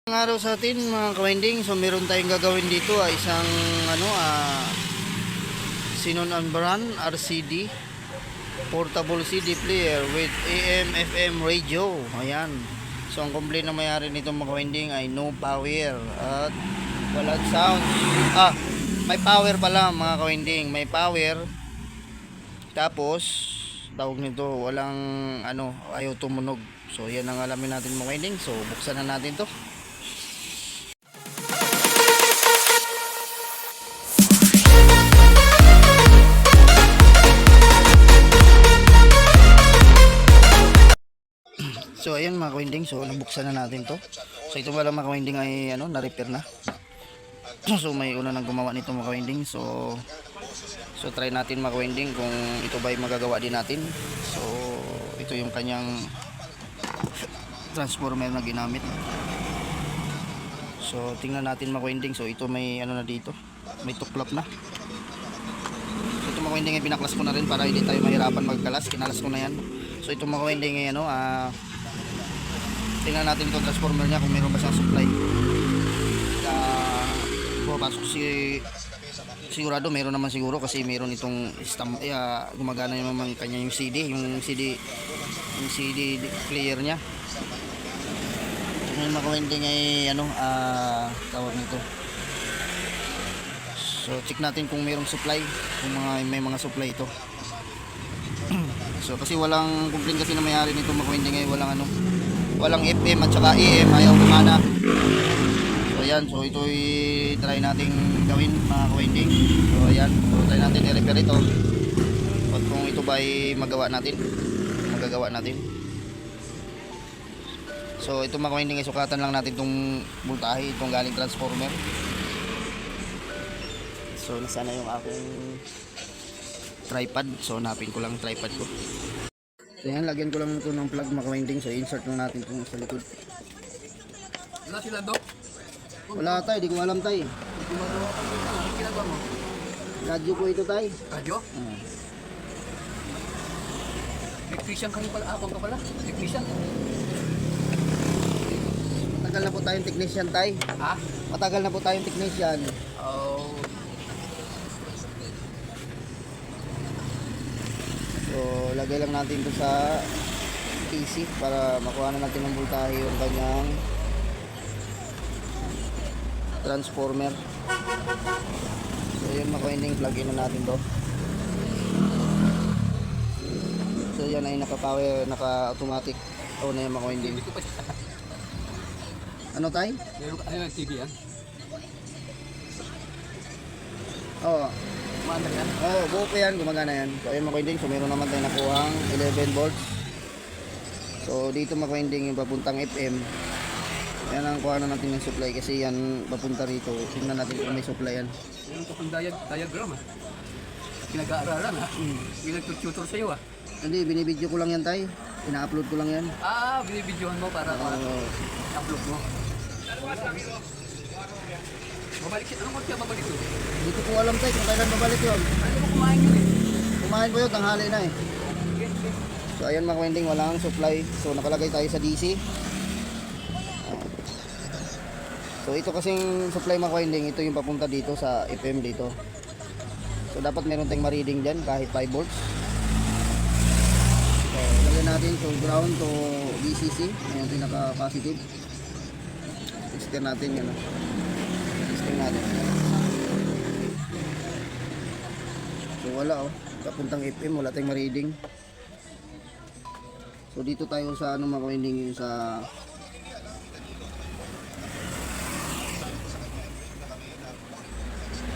Ang araw sa atin mga ka-winding, so meron tayong gagawin dito isang Sinon Anbaran RCD portable CD player with AM FM radio. Ayan. So ang complaint na mayari nito mga ka-winding ay no power at walang sound. May power pala mga ka-winding, may power. Tapos tawag nito walang ayaw tumunog. So yan ang alamin natin mga ka-winding. So buksan na natin to. So ayan mga ka-winding, so nabuksan na natin to. So ito pala mga ka-winding ay na-repair na. So may una nang gumawa nito mga ka-winding. So try natin mga ka-winding kung ito ba ay magagawa din natin. So ito yung kanyang transformer na ginamit. So tingnan natin mga ka-winding. So ito may na dito, may tuklap na. So ito mga ka-winding ay binaklas ko na rin para hindi tayo mahirapan magkalas. Kinalas ko na yan. So ito mga ka-winding ay tingnan natin itong transformer niya kung meron ba siyang supply. Papasok sigurado meron naman siguro kasi meron itong gumagana naman kanya yung CD player niya. Yung mga ka-winding ay tawag nito. So check natin kung merong supply, kung may mga supply ito. So kasi walang complaint kasi na mayari nito mga ka-winding ay walang FM at saka AM, ayaw gumana. So ayan, so ito try nating gawin mga ka-winding. So ayan, so try natin i-repair ito at kung ito ba ay magagawa natin. So ito mga ka-winding ay sukatan lang natin itong voltahe, itong galing transformer. So nasana yung aking tripod, so hanapin ko lang tripod ko. So yan, lagyan ko lang ito ng plug mga ka-winding. So insert lang natin ito sa likod. Wala sila, Dok? Wala tay, di ko alam tay. Ano ginagawa mo? Radyo ko ito tay. Radyo? Electrician kayo pala. Ka pala? Electrician? Matagal na po tayong technician tay. Ha? Matagal na po tayong technician. Oh. So lagay lang natin ito sa PC para makuha na natin ng voltahe yung kanyang transformer. So yun mga ka-winding, plug in na natin to. So yan ay naka-power, naka-automatic on na yung mga ka-winding. Ano tay? Ano yung TV yan? Oo. Kumanda yan? Oo, buo pa yan, gumagana yan. So ayun mga ka-winding, so meron naman tayo nakuhang 11 volts. So dito mga ka-winding yung papuntang FM. Yan ang kuha na natin ng supply kasi yan papunta rito. Tingnan natin kung may supply yan. Yung itong diagram Pinag-aaralan Pinag-tutor sa'yo Hindi, binibidyo ko lang yan tay. Ina-upload ko lang yan. Binibidyohan mo para upload mo. Babalik siya. Anong kaya babalik yun? Hindi ko alam tay kung kailan babalik yun. Ano mo kumain yun Kumain ko yun, tanghali na eh. So ayan mga ka-winding, walang supply. So nakalagay tayo sa DC. So ito kasing supply mga ka-winding, ito yung papunta dito sa FM dito. So dapat meron tayong ma-reading dyan kahit 5 volts. So lagyan natin so ground to VCC, yung pinaka positive. Tester natin yun. Tester natin. So wala papuntang FM, wala tayong ma-reading. So dito tayo sa mga ka-winding, sa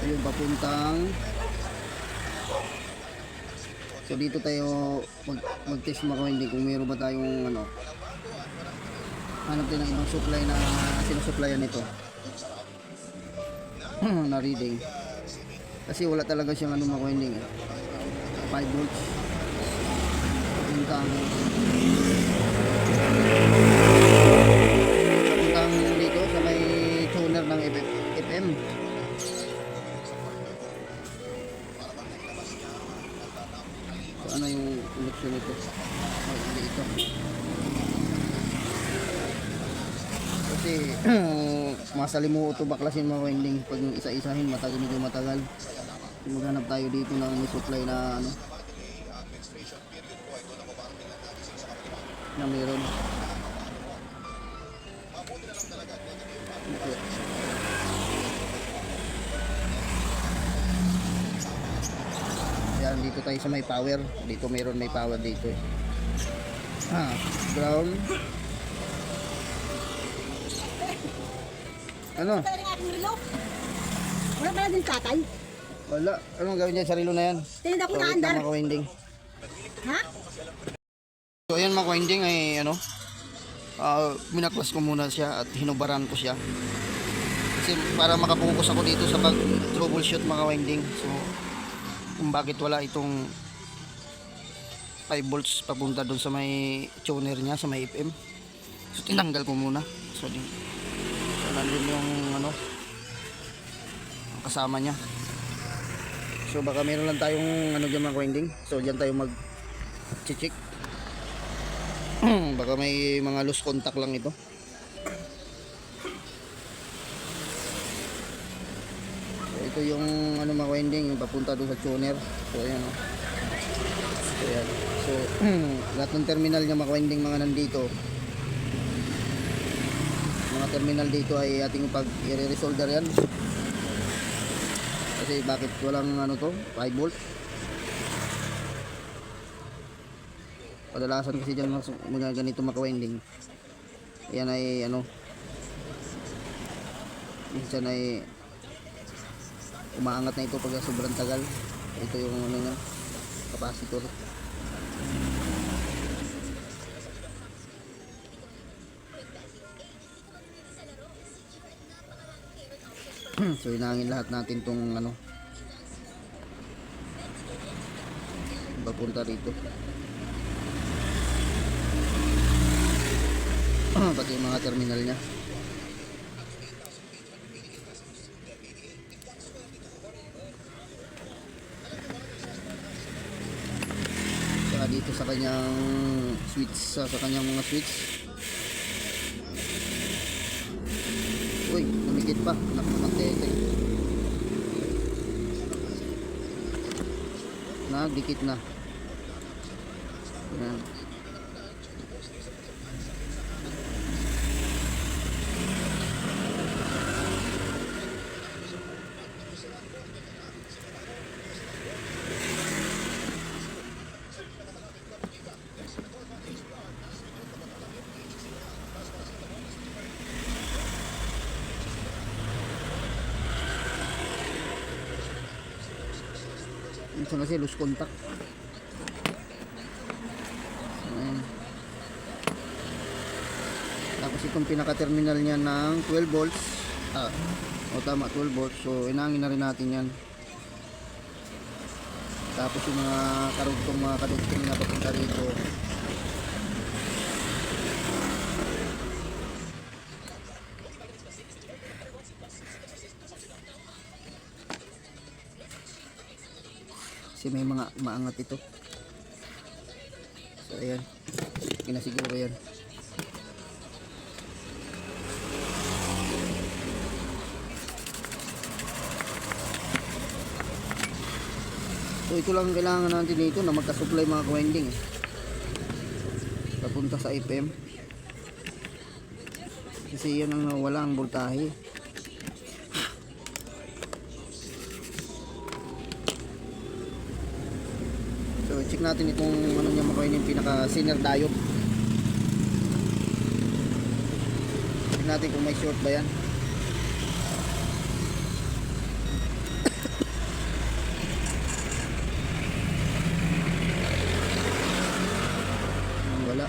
yung papuntang. So dito tayo mag-test mga ka-winding kung meron ba tayong hanap tayo ng ibang supply na sinusupplyan nito na reading kasi wala talaga siyang mga ka-winding 5 volts papuntang dito sa may tuner ng FM. So ano yung connection nito? Ito kasi masalimuot o baklasin mga winding. Pag isa-isahin, matagal medyo matagal. Maghanap tayo dito ng may supply na ano na meron. Okay. Ayan, dito tayo sa may power. Dito meron may power dito eh. Ground. Ano? Wala pala din tatay. Wala. Anong gawin dyan sa relo na yan? Tinid ako So, na wait andar. lang mga winding. Ha? So ayan mga winding ay ano, minaklas ko muna siya at hinubaran ko siya. Kasi para makapokus ako dito sa pag troubleshoot mga winding. So kung bakit wala itong 5 volts papunta doon sa may tuner niya, sa may FM. So tinanggal ko muna. So nandun yung ano, ang kasama niya. So baka meron lang tayong ano dyan mga winding. So dyan tayo mag-check. Baka may mga loose contact lang ito. So ito yung ano mga winding, yung papunta doon sa tuner. So ayan o. So ayan. So lahat ng terminal niya mga winding mga nandito. Mga terminal dito ay ating pag i-resolder yan. Kasi bakit walang ano to, 5 volt. Kadalasan kasi dyan mga ganito maka-winding. Yan ay ano, minsan ay umaangat na ito pag sobrang tagal. Ito yung ano niya, capacitor. So inangin lahat natin tong ano papunta rito. Pati yung mga terminal niya. Saka dito sa kanyang switch, sa kanyang mga switch. Uy, namigit pa. Nakamagtete. Dikit na. Yan. Minsan kasi loose contact. Ayan. Tapos itong pinaka-terminal niya ng 12 volts. O tama, 12 volts. So inangin na rin natin yan. Tapos yung mga karugtong mga kadugtong na papunta rito. Kasi may mga maangat ito. So ayan, kinasiguro yan. So ito lang kailangan natin dito na magka-supply mga winding papunta sa FM. Kasi yan ang nawala ang voltahe. So check natin itong ano niya mga winding, pinaka sinner diode. Check natin kung may short ba yan. Wala.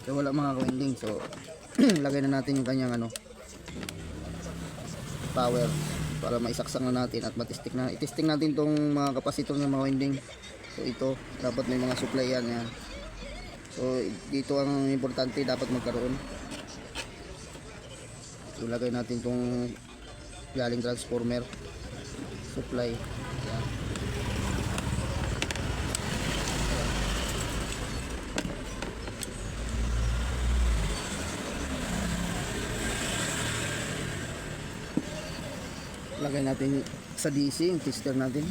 So wala mga winding. So lagay na natin yung kanyang ano power para maisaksak na natin at matesting na. I-testing natin tong mga kapasitor ng mga winding. So ito dapat may mga supply yan. So dito ang importante dapat magkaroon. So lagay natin tong galing transformer supply. Yan. Lagay natin sa DC yung tester natin.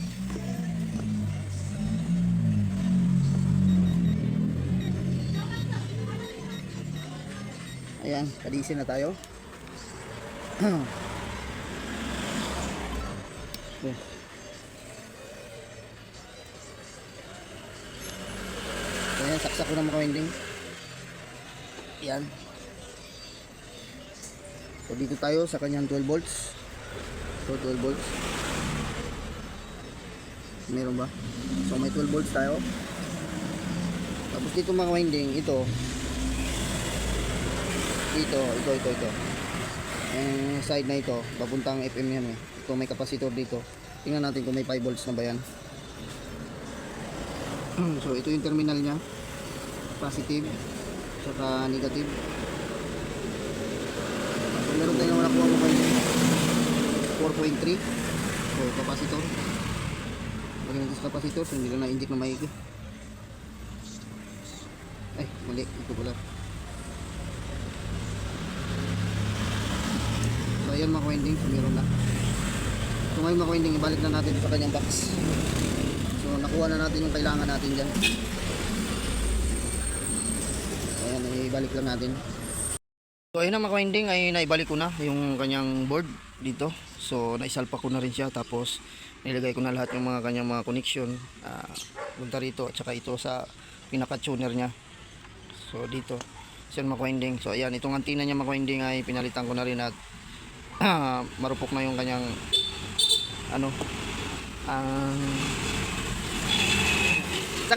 Ayan, ka-DC na tayo. Okay. Ayan, saksak ko na mga winding. Ayan. So dito tayo sa kanyang 12 volts. So 12 volts. Meron ba? So may 12 volts tayo. Tapos dito mga winding, ito. Ito. Yung side na ito, papuntang FM yan eh. Ito may capacitor dito. Tingnan natin kung may 5 volts na ba yan. So ito yung terminal niya. Positive. Saka negative. So meron tayong nakuha mo kayo 4.3. So capacitor. Lagyan natin sa capacitor. So hindi na na-inject na maigi. Ay, mali. Ito pala. So ayan mga winding, so meron na. So ngayon mga winding, ibalik na natin sa kanyang box. So nakuha na natin yung kailangan natin dyan. Ayan, ibalik lang natin. So ayun na mga winding, ay naibalik ko na yung kanyang board dito. So naisalpa ko na rin siya, tapos nilagay ko na lahat yung mga kanyang mga connection punta rito, at saka ito sa pinaka tuner nya. So dito siya mga winding. So ayan, itong antenna nya mga winding ay pinalitan ko na rin, at marupok na yung kanyang ano saan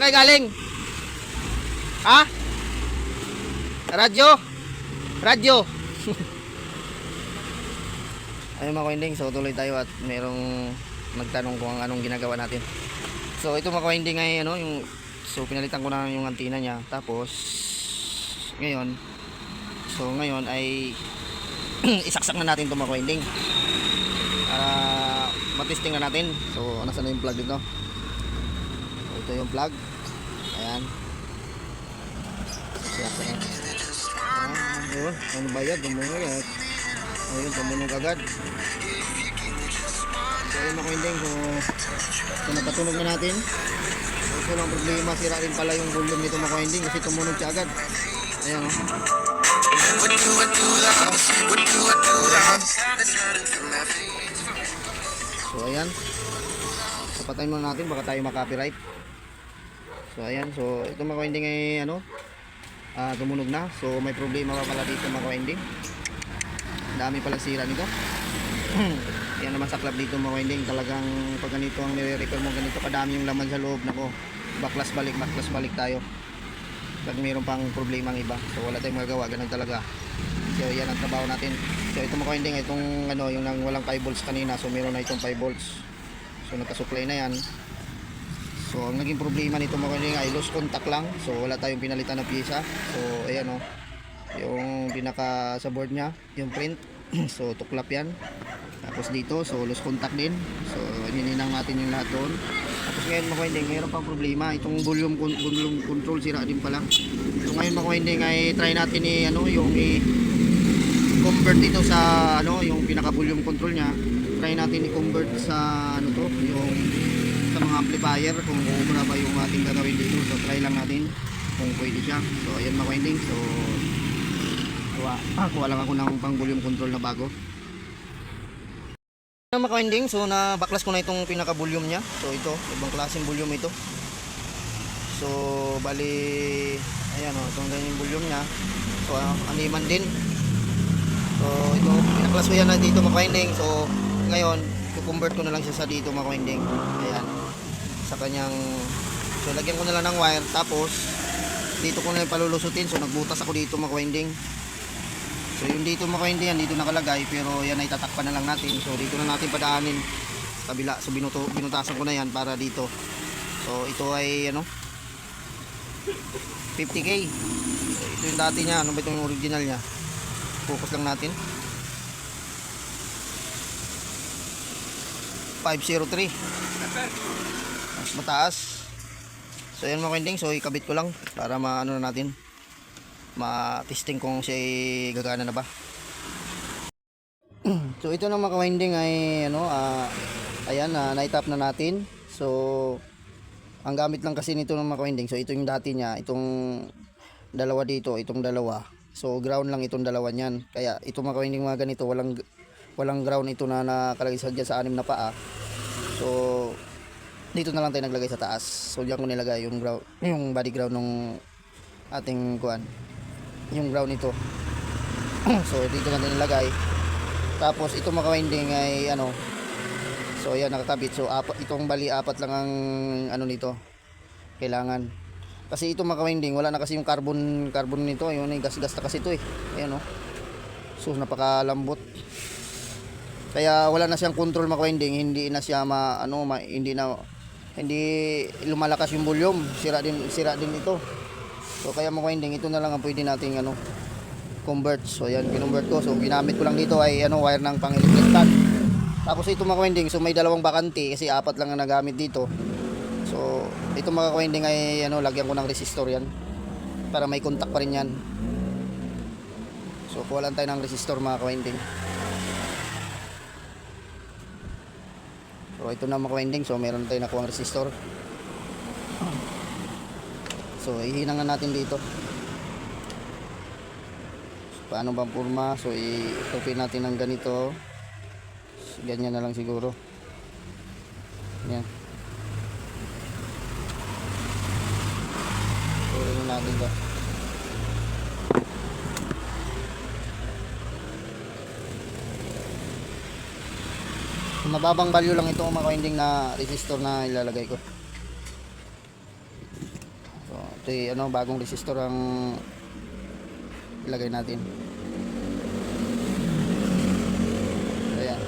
kayo galing? Ha? Radyo ayun mga winding, so tuloy tayo at merong nagtanong kung anong ginagawa natin. So ito mga winding ay ano, yung so pinalitan ko na yung antenna nya, tapos ngayon ay isaksak na natin itong mga winding para matesting na natin. So nasa na yung plug dito? So, ito yung plug. Ayan, isaksak na. Ayun, ano bayad? Tumunog. Ayun, tumunog agad. So ayun mga winding, so napatunog na natin. So ito lang problema, sira rin pala yung volume nito mga winding kasi tumunog siya agad. Ayan o. So ayan, so patayin muna natin baka tayo makapiright. So ayan, so ito mga winding ay ano, tumunog na. So may problema pa pala dito mga winding, dami pala sira nito. Yan naman sa club dito mga winding, talagang pag ganito ang nire-repair mo, ganito kadami yung laman sa loob, nako, baklas balik tayo pag mayroon pang problema ang iba. So wala tayong magagawa, ganun talaga. So yan ang trabaho natin. So ito mga winding, itong ano, yung nang walang 5 volts kanina, so meron na itong 5 volts. So nagka-supply na yan. So ang naging problema nito mga winding ay loose contact lang. So wala tayong pinalitan na pyesa. So ayan o, yung pinaka sa board nya, yung print. So tuklap yan. Tapos dito, so loose contact din. So inininang natin yung lahat doon. Tapos ngayon mga winding, mayroon pang problema. Itong volume control sira din pala. So ngayon mga winding ay try natin yung i-convert ito sa yung pinaka volume control nya. Try natin i-convert sa yung sa mga amplifier, kung umuna ba yung ating gagawin dito. So try lang natin kung pwede siya. So ayan mga winding, so kuha lang ako ng pang volume control na bago. Mga winding, so na baklas ko na itong pinaka volume nya. So ito, ibang klaseng volume ito. So bali ayan o, itong ganyan yung volume nya. So animan din. So ito, pinaklas ko yan na dito mga winding. So ngayon, i-convert ko na lang siya sa dito mga winding. Ayan, sa kanyang, so lagyan ko na lang ng wire, tapos dito ko na yung palulusutin. So nagbutas ako dito mga winding. So yung dito mga winding, yan dito nakalagay, pero yan ay tatakpan na lang natin. So dito na natin padaanin sa kabila. So binutasan ko na yan para dito. So ito ay 50k. So ito yung dati niya, ano ba itong original niya? Focus lang natin. 503. Mas mataas. So yan mga winding, so ikabit ko lang para maano na natin, ma-testing kung siya ay gagana na ba. So ito na mga winding ay ano, ayan, na-tap na natin. So ang gamit lang kasi nito ng mga winding, so ito yung dati niya, itong dalawa dito, itong dalawa. So ground lang itong dalawa niyan. Kaya ito mga winding mga ganito, walang ground ito na nakalagay sa dyan sa 6 na paa. So dito na lang tayo naglagay sa taas. So diyan ko nilagay yung ground, yung body ground ng ating kuan, yung ground nito. So dito na din nilagay. Tapos ito mga winding ay ano, so yan nakakabit. So itong bali apat lang ang ano nito kailangan. Kasi ito mga winding, wala na kasi yung carbon nito, yun ay gas-gas na kasi ito eh. Ayan oh. So napakalambot. Kaya wala na siyang control mga winding, hindi na siya hindi lumalakas yung volume, sira din ito. So kaya mga winding, ito na lang ang pwede nating ano, convert. So ayan, kinonvert ko. So ginamit ko lang dito ay ano, wire ng pang electric stand. Tapos ito mga winding, so may dalawang bakante kasi apat lang ang nagamit dito. So ito mga winding ay ano, lagyan ko ng resistor yan para may contact pa rin yan. So kuha lang tayo ng resistor mga winding. So ito na mga winding, so meron tayong nakuha ng resistor. So ihinangan natin dito. So, paano bang forma? So i-tupin natin ng ganito. So, ganyan na lang siguro. Yan. Tuloy natin ba? Mababang value lang ito mga winding na resistor na ilalagay ko. So ito yung ano, bagong resistor ang ilagay natin. Ayan.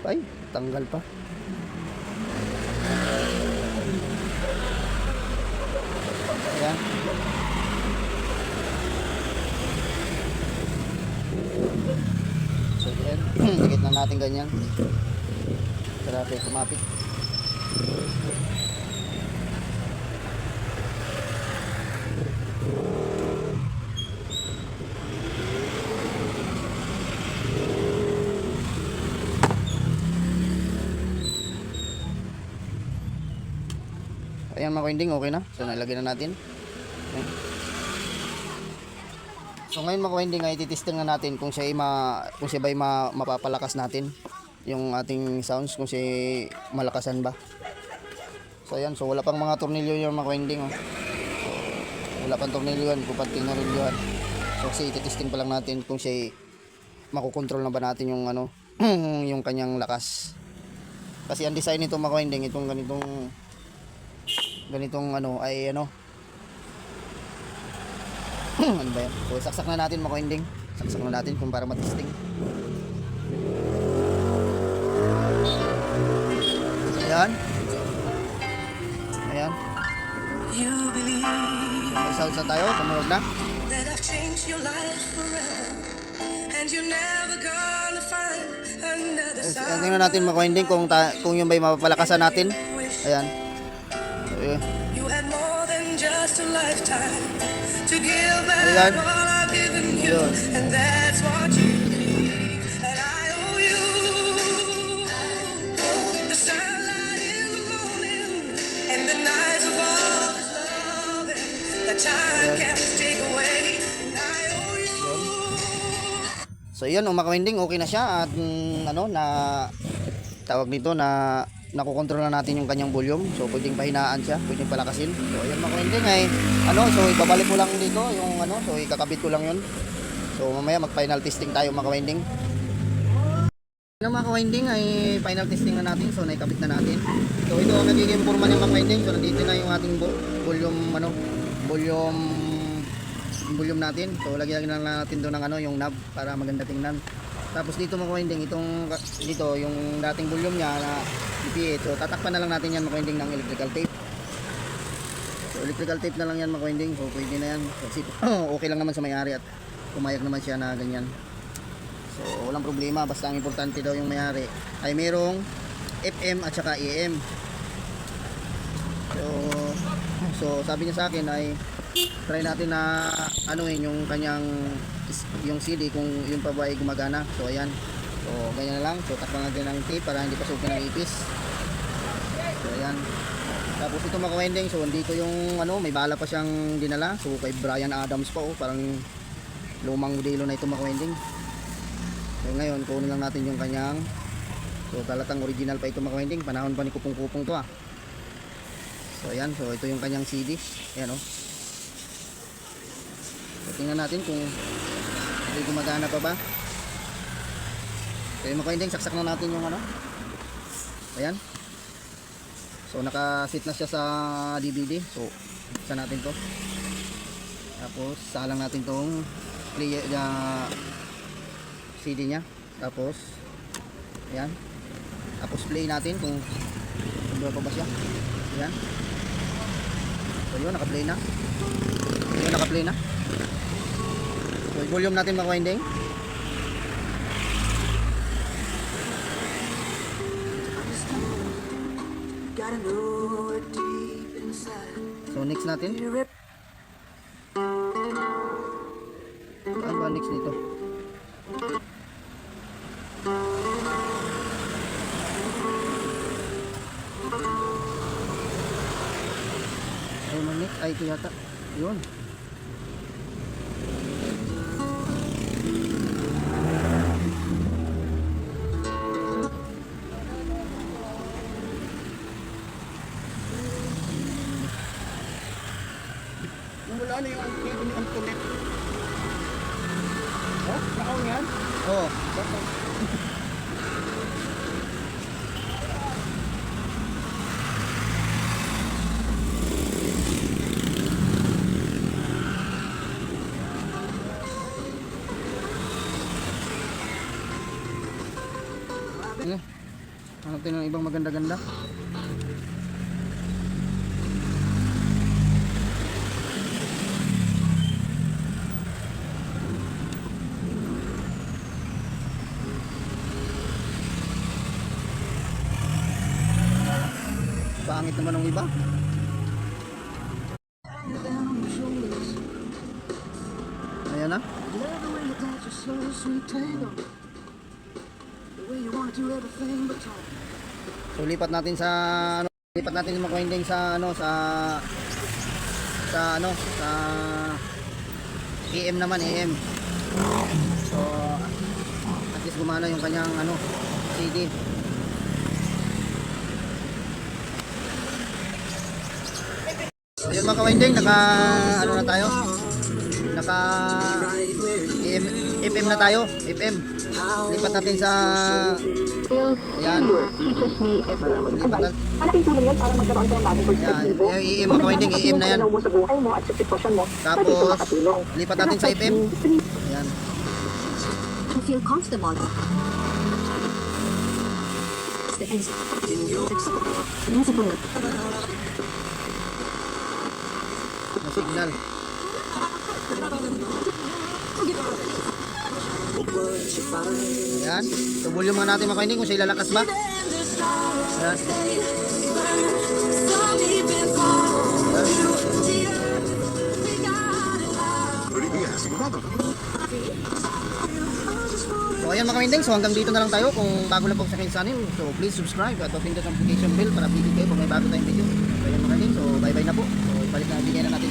Ay, tanggal pa. Ayan. So yan, dikit na natin ganyan. Sarap yung kumapit. Ayan mga winding, okay na. So nalagyan na natin. Ayan. So ngayon mga winding ay titesting na natin kung siya ay mapapalakas natin yung ating sounds, kung siya ay malakasan ba. So ayan, so wala pang mga tornilyo yung mga winding oh. So, wala pang tornilyo yan, kupanting tornilyohan. So kasi titesting pa lang natin kung siya ay makukontrol na ba natin yung ano yung kanyang lakas. Kasi ang design nito mga winding, itong ganitong ano ay ano ano ba yan? So saksak na natin mga winding. Saksak na natin kung para matesting. Ayan. Ayan. May sounds na tayo. Tumunog na. Tingnan natin mga winding kung yung may mapapalakasan natin. Ayan. Ayan. Just a lifetime to give back all I've given you, and that's what you need, and I owe you the sunlight in the morning and the nights of all this loving that time can't take away, and I owe you. So yun, mga winding, okay na siya at ano na tawag nito na nakokontrol na natin yung kanyang volume. So pwedeng pahinaan siya, pwedeng palakasin. So ayan mga winding ay ano, so ibabalik ko lang dito yung ano, so ikakabit ko lang yun. So mamaya mag final testing tayo mga winding. Ano mga winding ay final testing na natin, so naikabit na natin. So ito ang nagiging forma ng mga winding. So nandito na yung ating volume natin. So lagyan na natin doon ng ano, yung knob para maganda tingnan. Tapos dito mga winding, dito yung dating volume niya na DPA. So tatakpan na lang natin yan mga winding ng electrical tape. So electrical tape na lang yan mga winding. So pwede na yan. Kasi okay lang naman sa may-ari at pumayag naman siya na ganyan. So walang problema, basta ang importante daw yung may-ari ay merong FM at saka AM. So sabi niya sa akin ay try natin na anuhin yung kanyang yung CD kung yung pa ba ay gumagana. So ayan. So ganyan na lang. So takpan natin ng tape para hindi pasukin ng ipis. So ayan. Tapos ito mga ka-winding, so hindi ko yung ano, may bala pa siyang dinala. So kay Brian Adams pa, oh, parang lumang modelo na ito mga ka-winding. So ngayon kunin lang natin yung kanyang, so talatang original pa ito mga ka-winding. Panahon pa ni Kupong-Kupong to ah. So ayan, so ito yung kanyang CD. Ayan oh. So tingnan natin kung hindi gumagana pa ba. So yung mga ka-winding, saksak na natin yung ano. Ayan. So naka-sit na siya sa DVD. So isa natin to. Tapos salang natin tong play, CD nya. Tapos ayan. Tapos play natin kung pa ba siya. Ayan. So yun, naka-play na. Yun, naka-play na. So i-volume natin mga winding. So next natin. Ano ba next nito? Ano next? Ay ito yata. Yun. Wala na yung Antoinette. Oh, nakaw yan? Oo. Sige. Hanap tayo ng ibang maganda-ganda. Pangit naman ng iba. Ayan na. So lipat natin sa ano, lipat natin yung mga winding sa ano, sa ano, sa AM naman, AM. So at least gumana yung kanyang ano, CD. Ayun mga ka-winding, naka ano na tayo, naka FM na tayo, FM. Lipat natin sa ayan, lipat natin. Malaking tulong yan para magkaroon ka ng bagong perspektibo. Ayan, AM mga ka-winding, AM na yan. Mo sa buhay mo at sa sitwasyon mo. Tapos lipat natin sa FM. Ayan. To feel comfortable. It's the exit. Na signal. Ayan. So volume mga natin mga ka-winding kung siya ilalakas ba. Ayan. So ayan mga ka-winding, so hanggang dito na lang tayo. Kung bago lang po sa akin channel, so please subscribe at pindot ang notification bell para update kayo pag may bago tayong video. So ayan mga ka-winding, so bye bye na po. So ibalik na bigyan na natin